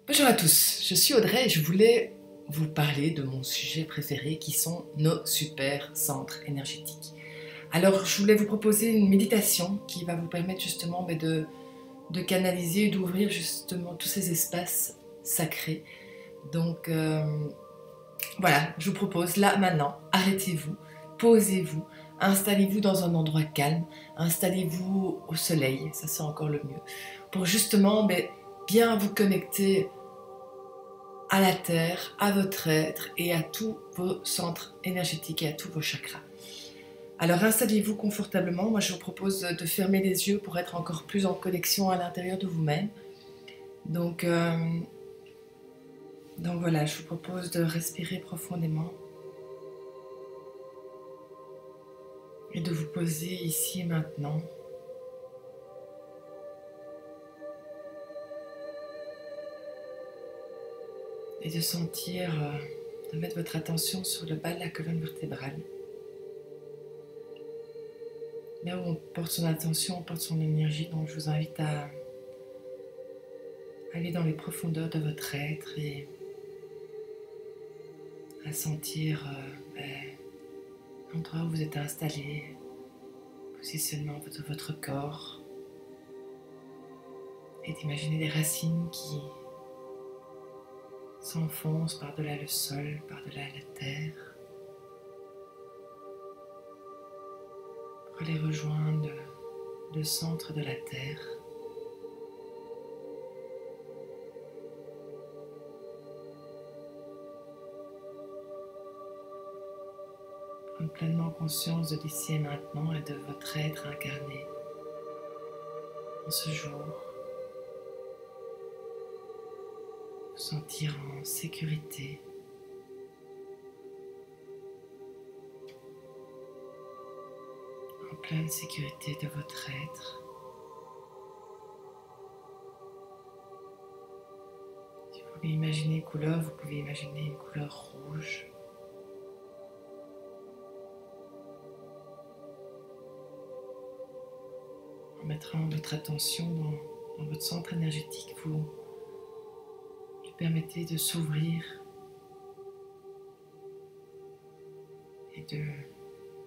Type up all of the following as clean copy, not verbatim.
Bonjour à tous, je suis Audrey et je voulais vous parler de mon sujet préféré qui sont nos super centres énergétiques. Alors je voulais vous proposer une méditation qui va vous permettre justement de canaliser et d'ouvrir justement tous ces espaces sacrés. Donc voilà, je vous propose là maintenant, arrêtez-vous, posez-vous, installez-vous dans un endroit calme, installez-vous au soleil, ça c'est encore le mieux, pour justement bien vous connecter à la terre, à votre être et à tous vos centres énergétiques et à tous vos chakras. Alors installez-vous confortablement. Moi je vous propose de fermer les yeux pour être encore plus en connexion à l'intérieur de vous-même. Donc, donc voilà, je vous propose de respirer profondément et de vous poser ici et maintenant. Et de sentir, de mettre votre attention sur le bas de la colonne vertébrale. Là où on porte son attention, on porte son énergie, donc je vous invite à aller dans les profondeurs de votre être et à sentir l'endroit où vous êtes installé, le positionnement de votre corps, et d'imaginer des racines qui s'enfoncent par-delà le sol, par-delà la terre, pour aller rejoindre le centre de la terre. Prendre pleinement conscience de l'ici et maintenant et de votre être incarné en ce jour. Vous sentir en sécurité. En pleine sécurité de votre être. Si vous voulez imaginer une couleur, vous pouvez imaginer une couleur rouge. En mettant votre attention dans votre centre énergétique, vous lui permettez de s'ouvrir et de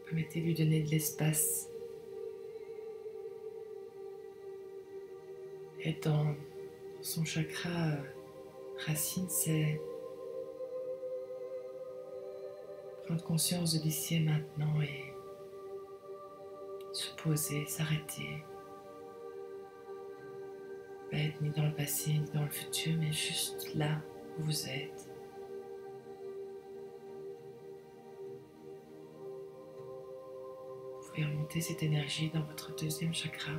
permettez de lui donner de l'espace. Et dans son chakra racine, c'est prendre conscience de l'ici et maintenant et se poser, s'arrêter. Pas être ni dans le passé ni dans le futur, mais juste là où vous êtes. Vous pouvez remonter cette énergie dans votre deuxième chakra.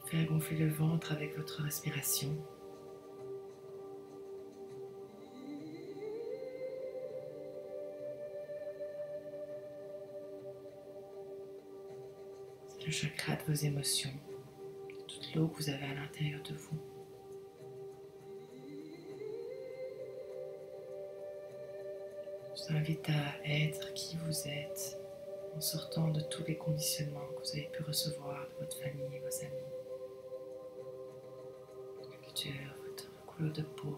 Faire gonfler le ventre avec votre respiration. C'est le chakra de vos émotions, toute l'eau que vous avez à l'intérieur de vous. Je vous invite à être qui vous êtes en sortant de tous les conditionnements que vous avez pu recevoir de votre famille, vos amis, votre culture, votre couleur de peau.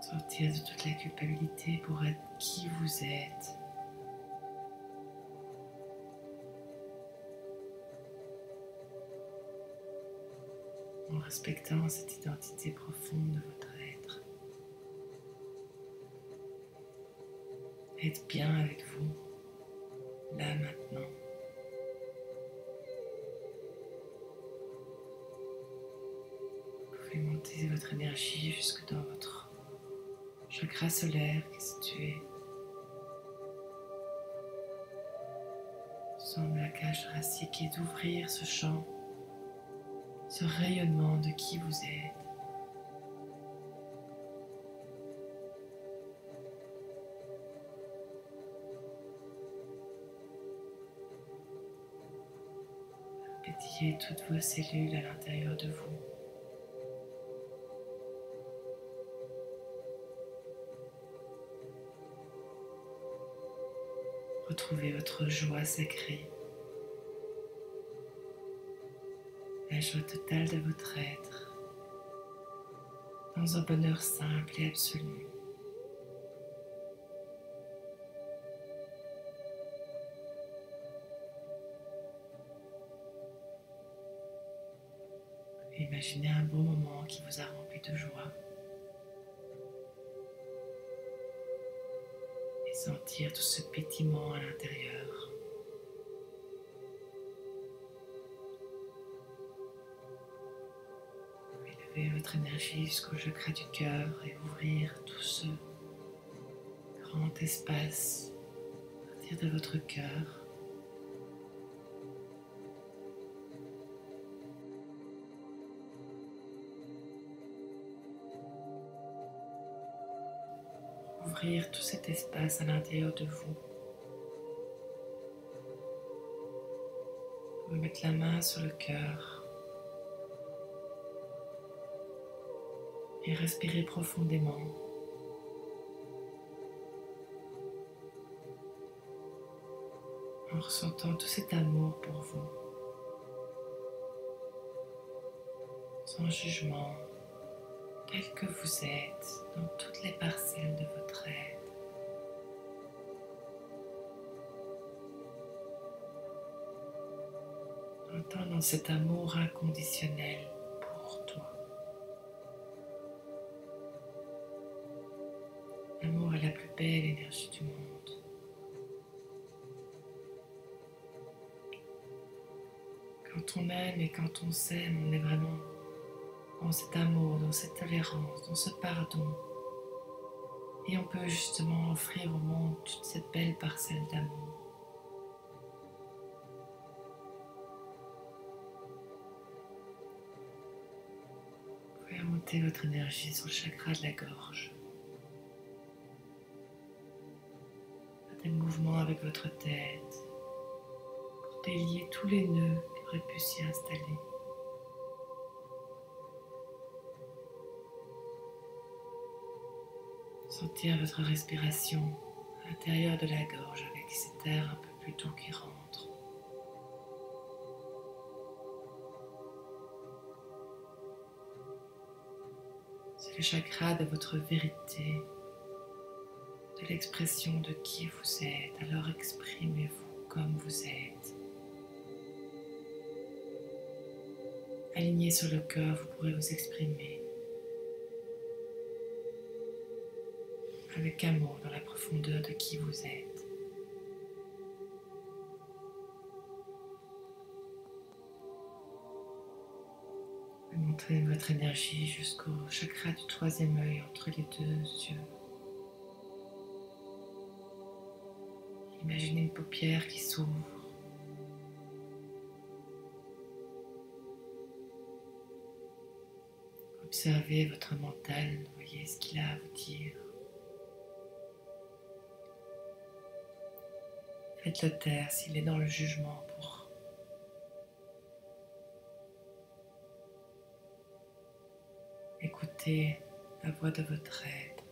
Sortir de toute la culpabilité pour être qui vous êtes. En respectant cette identité profonde de votre être. Être bien avec vous, là maintenant. Vous pouvez monter votre énergie jusque dans votre chakra solaire qui est situé sous la cage thoracique et d'ouvrir ce champ, ce rayonnement de qui vous êtes. Pétiller toutes vos cellules à l'intérieur de vous. Retrouvez votre joie sacrée, la joie totale de votre être, dans un bonheur simple et absolu. Imaginez un beau moment qui vous a rempli de joie et sentir tout ce pétillement à l'intérieur. Élever votre énergie jusqu'au chakra du cœur et ouvrir tout ce grand espace à partir de votre cœur. Ouvrir tout cet espace à l'intérieur de vous. Vous mettre la main sur le cœur et respirer profondément. En ressentant tout cet amour pour vous, sans jugement, tel que vous êtes, dans toutes les parcelles de votre être. Entendant cet amour inconditionnel pour toi. L'amour est la plus belle énergie du monde. Quand on aime et quand on s'aime, on est vraiment dans cet amour, dans cette tolérance, dans ce pardon. Et on peut justement offrir au monde toute cette belle parcelle d'amour. Vous pouvez remonter votre énergie sur le chakra de la gorge. Faites des mouvements avec votre tête pour délier tous les nœuds qui auraient pu s'y installer. Sentir votre respiration à l'intérieur de la gorge avec cet air un peu plus doux qui rentre. C'est le chakra de votre vérité, de l'expression de qui vous êtes. Alors exprimez-vous comme vous êtes. Aligné sur le cœur, vous pourrez vous exprimer avec amour dans la profondeur de qui vous êtes. Montrez votre énergie jusqu'au chakra du troisième œil entre les deux yeux. Imaginez une paupière qui s'ouvre. Observez votre mental, voyez ce qu'il a à vous dire. Faites-le taire s'il est dans le jugement pour écouter la voix de votre être.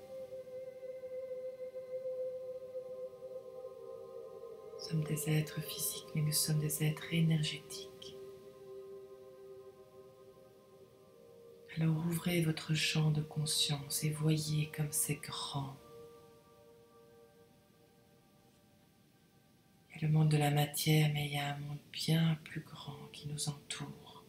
Nous sommes des êtres physiques, mais nous sommes des êtres énergétiques. Alors ouvrez votre champ de conscience et voyez comme c'est grand. Il y a le monde de la matière, mais il y a un monde bien plus grand qui nous entoure.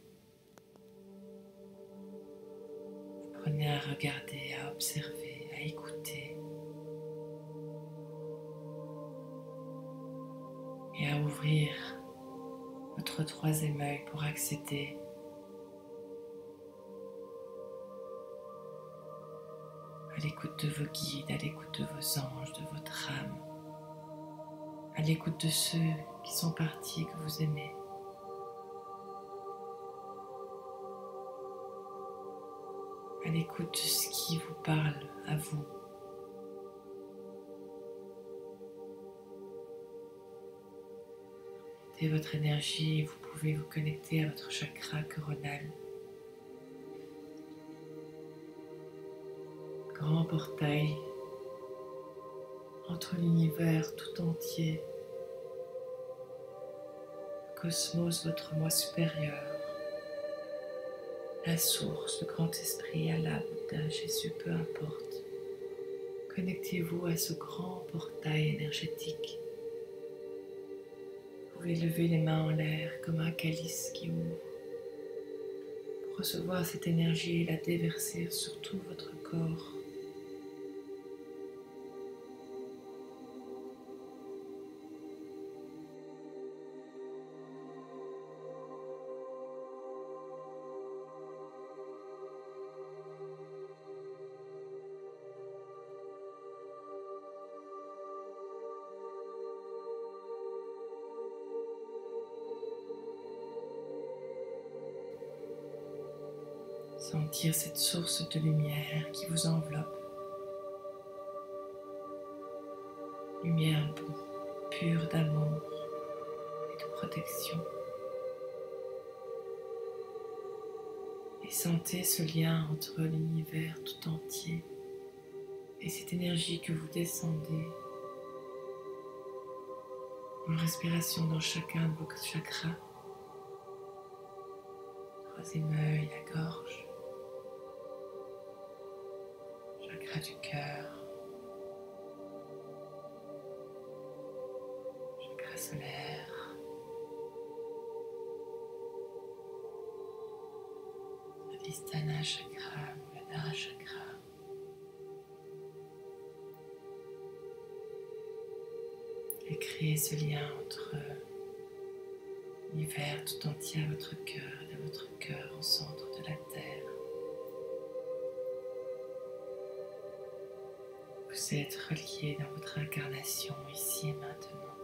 Apprenez à regarder, à observer, à écouter et à ouvrir votre troisième œil pour accéder à l'écoute de vos guides, à l'écoute de vos anges, de votre âme, à l'écoute de ceux qui sont partis, que vous aimez. À l'écoute de ce qui vous parle à vous. Et votre énergie, vous pouvez vous connecter à votre chakra coronal. Grand portail entre l'univers tout entier cosmos, votre moi supérieur, la source, le grand esprit, Allah, Bouddha, Jésus, peu importe. Connectez-vous à ce grand portail énergétique. Vous pouvez lever les mains en l'air comme un calice qui ouvre pour recevoir cette énergie et la déverser sur tout votre corps. Sentir cette source de lumière qui vous enveloppe. Lumière pure d'amour et de protection. Et sentez ce lien entre l'univers tout entier et cette énergie que vous descendez en respiration dans chacun de vos chakras. Troisième œil, la gorge. Chakra du cœur, chakra solaire, Adhisthana chakra, Muladhara chakra. Et créer ce lien entre l'univers tout entier à votre cœur et de votre cœur au centre de la Terre. Vous êtes relié dans votre incarnation ici et maintenant.